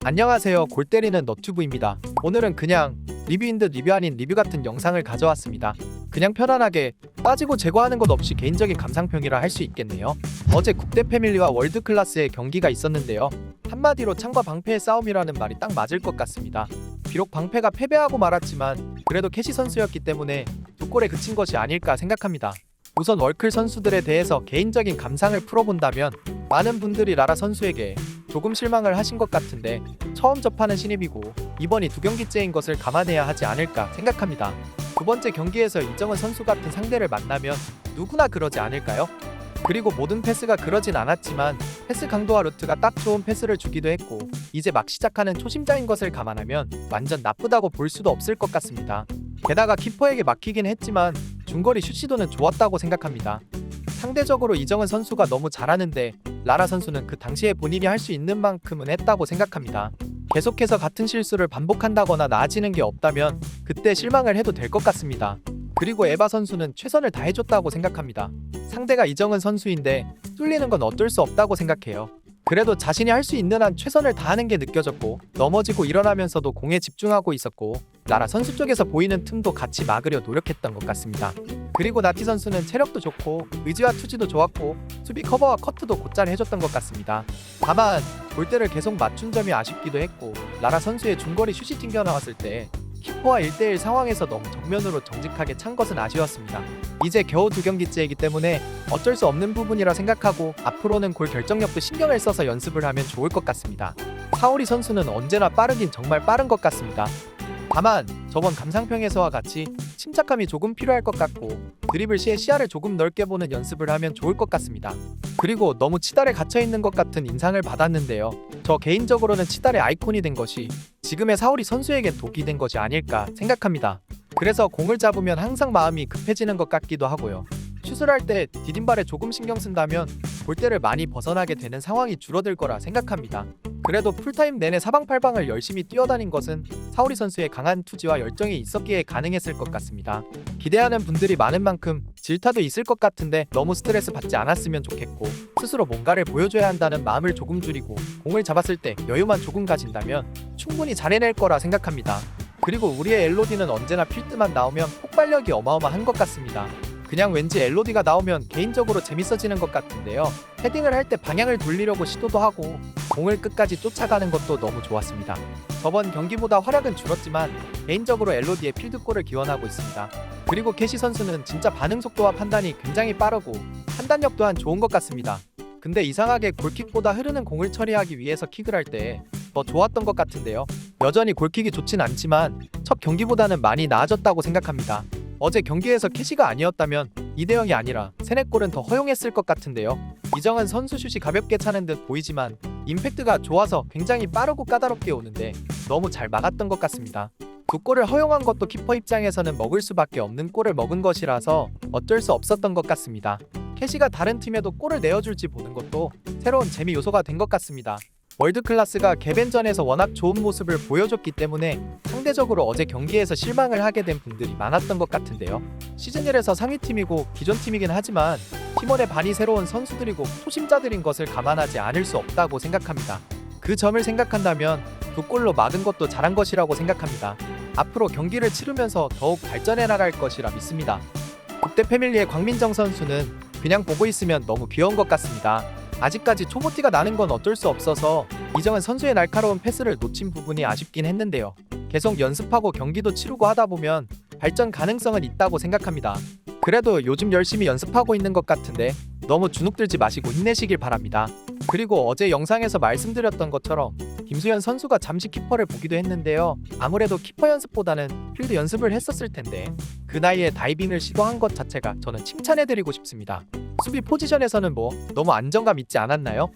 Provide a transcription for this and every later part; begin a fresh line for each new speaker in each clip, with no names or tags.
안녕하세요. 골 때리는 너튜브입니다. 오늘은 그냥 리뷰인 듯 리뷰 아닌 리뷰 같은 영상을 가져왔습니다. 그냥 편안하게 빠지고 제거하는 것 없이 개인적인 감상평이라 할 수 있겠네요. 어제 국대 패밀리와 월드클래스의 경기가 있었는데요. 한마디로 창과 방패의 싸움이라는 말이 딱 맞을 것 같습니다. 비록 방패가 패배하고 말았지만 그래도 캐시 선수였기 때문에 두 골에 그친 것이 아닐까 생각합니다. 우선 월클 선수들에 대해서 개인적인 감상을 풀어본다면 많은 분들이 라라 선수에게 조금 실망을 하신 것 같은데 처음 접하는 신입이고 이번이 두 경기째인 것을 감안해야 하지 않을까 생각합니다. 두 번째 경기에서 이정은 선수 같은 상대를 만나면 누구나 그러지 않을까요? 그리고 모든 패스가 그러진 않았지만 패스 강도와 루트가 딱 좋은 패스를 주기도 했고 이제 막 시작하는 초심자인 것을 감안하면 완전 나쁘다고 볼 수도 없을 것 같습니다. 게다가 키퍼에게 막히긴 했지만 중거리 슛 시도는 좋았다고 생각합니다. 상대적으로 이정은 선수가 너무 잘하는데 라라 선수는 그 당시에 본인이 할 수 있는 만큼은 했다고 생각합니다. 계속해서 같은 실수를 반복한다거나 나아지는 게 없다면 그때 실망을 해도 될 것 같습니다. 그리고 에바 선수는 최선을 다해줬다고 생각합니다. 상대가 이정은 선수인데 뚫리는 건 어쩔 수 없다고 생각해요. 그래도 자신이 할 수 있는 한 최선을 다하는 게 느껴졌고 넘어지고 일어나면서도 공에 집중하고 있었고 라라 선수 쪽에서 보이는 틈도 같이 막으려 노력했던 것 같습니다. 그리고 나티 선수는 체력도 좋고 의지와 투지도 좋았고 수비 커버와 커트도 곧잘 해줬던 것 같습니다. 다만 골대를 계속 맞춘 점이 아쉽기도 했고 라라 선수의 중거리 슛이 튕겨나왔을 때 키퍼와 1대1 상황에서 너무 정면으로 정직하게 찬 것은 아쉬웠습니다. 이제 겨우 두 경기째이기 때문에 어쩔 수 없는 부분이라 생각하고 앞으로는 골 결정력도 신경을 써서 연습을 하면 좋을 것 같습니다. 사오리 선수는 언제나 빠르긴 정말 빠른 것 같습니다. 다만 저번 감상평에서와 같이 침착함이 조금 필요할 것 같고 드리블 시에 시야를 조금 넓게 보는 연습을 하면 좋을 것 같습니다. 그리고 너무 치달에 갇혀있는 것 같은 인상을 받았는데요. 저 개인적으로는 치달의 아이콘이 된 것이 지금의 사오리 선수에겐 독이 된 것이 아닐까 생각합니다. 그래서 공을 잡으면 항상 마음이 급해지는 것 같기도 하고요. 슛을 할 때 디딤발에 조금 신경 쓴다면 골대를 많이 벗어나게 되는 상황이 줄어들 거라 생각합니다. 그래도 풀타임 내내 사방팔방을 열심히 뛰어다닌 것은 사오리 선수의 강한 투지와 열정이 있었기에 가능했을 것 같습니다. 기대하는 분들이 많은 만큼 질타도 있을 것 같은데 너무 스트레스 받지 않았으면 좋겠고 스스로 뭔가를 보여줘야 한다는 마음을 조금 줄이고 공을 잡았을 때 여유만 조금 가진다면 충분히 잘해낼 거라 생각합니다. 그리고 우리의 엘로디는 언제나 필드만 나오면 폭발력이 어마어마한 것 같습니다. 그냥 왠지 엘로디가 나오면 개인적으로 재밌어지는 것 같은데요. 헤딩을 할 때 방향을 돌리려고 시도도 하고 공을 끝까지 쫓아가는 것도 너무 좋았습니다. 저번 경기보다 활약은 줄었지만 개인적으로 엘로디의 필드골을 기원하고 있습니다. 그리고 캐시 선수는 진짜 반응 속도와 판단이 굉장히 빠르고 판단력 또한 좋은 것 같습니다. 근데 이상하게 골킥보다 흐르는 공을 처리하기 위해서 킥을 할 때 더 좋았던 것 같은데요. 여전히 골킥이 좋진 않지만 첫 경기보다는 많이 나아졌다고 생각합니다. 어제 경기에서 캐시가 아니었다면 2대0이 아니라 3-4골은 더 허용했을 것 같은데요. 이정은 선수 슛이 가볍게 차는 듯 보이지만 임팩트가 좋아서 굉장히 빠르고 까다롭게 오는데 너무 잘 막았던 것 같습니다. 두 골을 허용한 것도 키퍼 입장에서는 먹을 수밖에 없는 골을 먹은 것이라서 어쩔 수 없었던 것 같습니다. 캐시가 다른 팀에도 골을 내어줄지 보는 것도 새로운 재미 요소가 된 것 같습니다. 월드클래스가 개벤전에서 워낙 좋은 모습을 보여줬기 때문에 상대적으로 어제 경기에서 실망을 하게 된 분들이 많았던 것 같은데요. 시즌 1에서 상위팀이고 기존 팀이긴 하지만 팀원의 반이 새로운 선수들이고 초심자들인 것을 감안하지 않을 수 없다고 생각합니다. 그 점을 생각한다면 두 골로 막은 것도 잘한 것이라고 생각합니다. 앞으로 경기를 치르면서 더욱 발전해 나갈 것이라 믿습니다. 국대 패밀리의 광민정 선수는 그냥 보고 있으면 너무 귀여운 것 같습니다. 아직까지 초보티가 나는 건 어쩔 수 없어서 이정은 선수의 날카로운 패스를 놓친 부분이 아쉽긴 했는데요. 계속 연습하고 경기도 치르고 하다 보면 발전 가능성은 있다고 생각합니다. 그래도 요즘 열심히 연습하고 있는 것 같은데 너무 주눅들지 마시고 힘내시길 바랍니다. 그리고 어제 영상에서 말씀드렸던 것처럼 김수현 선수가 잠시 키퍼를 보기도 했는데요. 아무래도 키퍼 연습보다는 필드 연습을 했었을 텐데 그 나이에 다이빙을 시도한 것 자체가 저는 칭찬해드리고 싶습니다. 수비 포지션에서는 너무 안정감 있지 않았나요?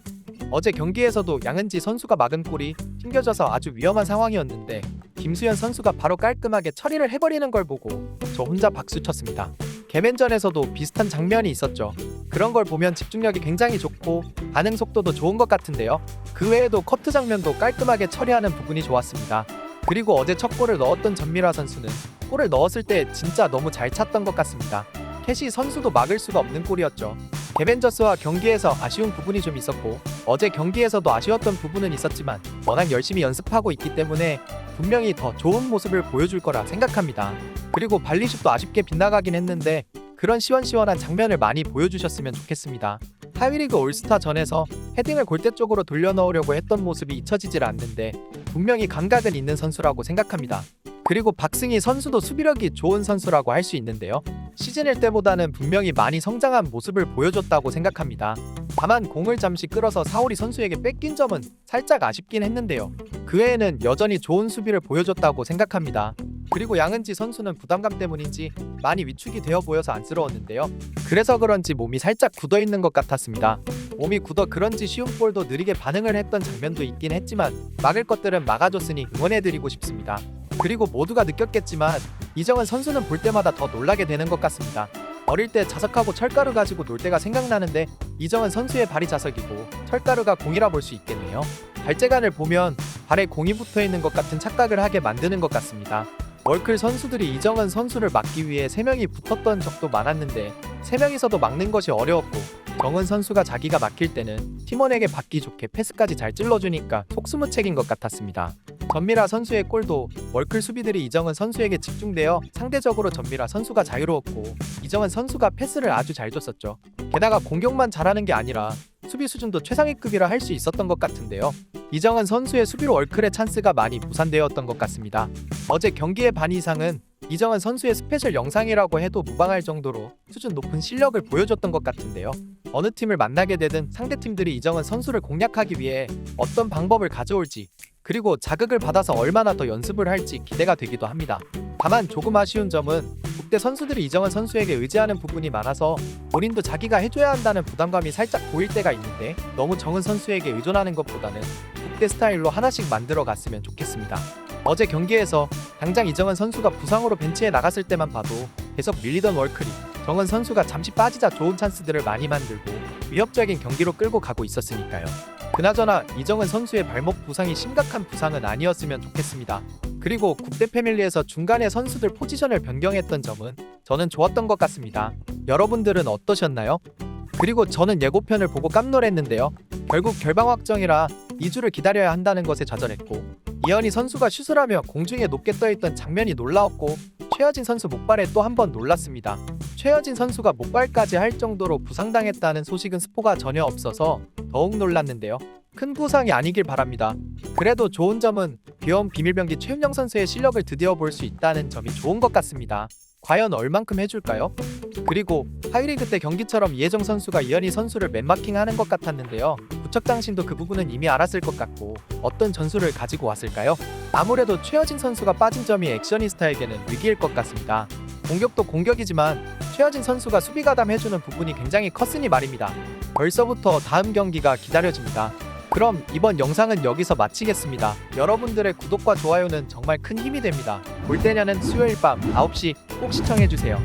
어제 경기에서도 양은지 선수가 막은 골이 튕겨져서 아주 위험한 상황이었는데 김수현 선수가 바로 깔끔하게 처리를 해버리는 걸 보고 저 혼자 박수 쳤습니다. 개맨전에서도 비슷한 장면이 있었죠. 그런 걸 보면 집중력이 굉장히 좋고 반응 속도도 좋은 것 같은데요. 그 외에도 커트 장면도 깔끔하게 처리하는 부분이 좋았습니다. 그리고 어제 첫 골을 넣었던 전미라 선수는 골을 넣었을 때 진짜 너무 잘 찼던 것 같습니다. 캐시 선수도 막을 수가 없는 골이었죠. 개벤저스와 경기에서 아쉬운 부분이 좀 있었고 어제 경기에서도 아쉬웠던 부분은 있었지만 워낙 열심히 연습하고 있기 때문에 분명히 더 좋은 모습을 보여줄 거라 생각합니다. 그리고 발리슛도 아쉽게 빗나가긴 했는데 그런 시원시원한 장면을 많이 보여주셨으면 좋겠습니다. 하위리그 올스타전에서 헤딩을 골대 쪽으로 돌려 넣으려고 했던 모습이 잊혀지질 않는데 분명히 감각은 있는 선수라고 생각합니다. 그리고 박승희 선수도 수비력이 좋은 선수라고 할 수 있는데요. 시즌 1 때보다는 분명히 많이 성장한 모습을 보여줬다고 생각합니다. 다만 공을 잠시 끌어서 사오리 선수에게 뺏긴 점은 살짝 아쉽긴 했는데요. 그 외에는 여전히 좋은 수비를 보여줬다고 생각합니다. 그리고 양은지 선수는 부담감 때문인지 많이 위축이 되어 보여서 안쓰러웠는데요. 그래서 그런지 몸이 살짝 굳어있는 것 같았습니다. 몸이 굳어 그런지 쉬운 볼도 느리게 반응을 했던 장면도 있긴 했지만 막을 것들은 막아줬으니 응원해드리고 싶습니다. 그리고 모두가 느꼈겠지만 이정은 선수는 볼 때마다 더 놀라게 되는 것 같습니다. 어릴 때 자석하고 철가루 가지고 놀 때가 생각나는데 이정은 선수의 발이 자석이고 철가루가 공이라 볼 수 있겠네요. 발재간을 보면 발에 공이 붙어있는 것 같은 착각을 하게 만드는 것 같습니다. 월클 선수들이 이정은 선수를 막기 위해 3명이 붙었던 적도 많았는데 3명이서도 막는 것이 어려웠고 정은 선수가 자기가 막힐 때는 팀원에게 받기 좋게 패스까지 잘 찔러주니까 속수무책인 것 같았습니다. 전미라 선수의 골도 월클 수비들이 이정은 선수에게 집중되어 상대적으로 전미라 선수가 자유로웠고 이정은 선수가 패스를 아주 잘 줬었죠. 게다가 공격만 잘하는 게 아니라 수비 수준도 최상위급이라 할 수 있었던 것 같은데요. 이정은 선수의 수비로 월클의 찬스가 많이 무산되었던 것 같습니다. 어제 경기의 반 이상은 이정은 선수의 스페셜 영상이라고 해도 무방할 정도로 수준 높은 실력을 보여줬던 것 같은데요. 어느 팀을 만나게 되든 상대팀들이 이정은 선수를 공략하기 위해 어떤 방법을 가져올지 그리고 자극을 받아서 얼마나 더 연습을 할지 기대가 되기도 합니다. 다만 조금 아쉬운 점은 국대 선수들이 이정은 선수에게 의지하는 부분이 많아서 본인도 자기가 해줘야 한다는 부담감이 살짝 보일 때가 있는데 너무 정은 선수에게 의존하는 것보다는 국대 스타일로 하나씩 만들어 갔으면 좋겠습니다. 어제 경기에서 당장 이정은 선수가 부상으로 벤치에 나갔을 때만 봐도 계속 밀리던 월클이 정은 선수가 잠시 빠지자 좋은 찬스들을 많이 만들고 위협적인 경기로 끌고 가고 있었으니까요. 그나저나 이정은 선수의 발목 부상이 심각한 부상은 아니었으면 좋겠습니다. 그리고 국대 패밀리에서 중간에 선수들 포지션을 변경했던 점은 저는 좋았던 것 같습니다. 여러분들은 어떠셨나요? 그리고 저는 예고편을 보고 깜놀했는데요. 결국 결방 확정이라 2주를 기다려야 한다는 것에 좌절했고 이현희 선수가 슛을 하며 공중에 높게 떠있던 장면이 놀라웠고 최여진 선수 목발에 또 한 번 놀랐습니다. 최여진 선수가 목발까지 할 정도로 부상당했다는 소식은 스포가 전혀 없어서 더욱 놀랐는데요. 큰 부상이 아니길 바랍니다. 그래도 좋은 점은 귀여운 비밀병기 최윤영 선수의 실력을 드디어 볼 수 있다는 점이 좋은 것 같습니다. 과연 얼만큼 해줄까요? 그리고 하이리그 때 경기처럼 이혜정 선수가 이현희 선수를 맨마킹하는 것 같았는데요. 부척 당신도 그 부분은 이미 알았을 것 같고 어떤 전술을 가지고 왔을까요? 아무래도 최여진 선수가 빠진 점이 액셔니스타에게는 위기일 것 같습니다. 공격도 공격이지만 최여진 선수가 수비 가담해주는 부분이 굉장히 컸으니 말입니다. 벌써부터 다음 경기가 기다려집니다. 그럼 이번 영상은 여기서 마치겠습니다. 여러분들의 구독과 좋아요는 정말 큰 힘이 됩니다. 골대녀는 수요일 밤 9시 꼭 시청해주세요.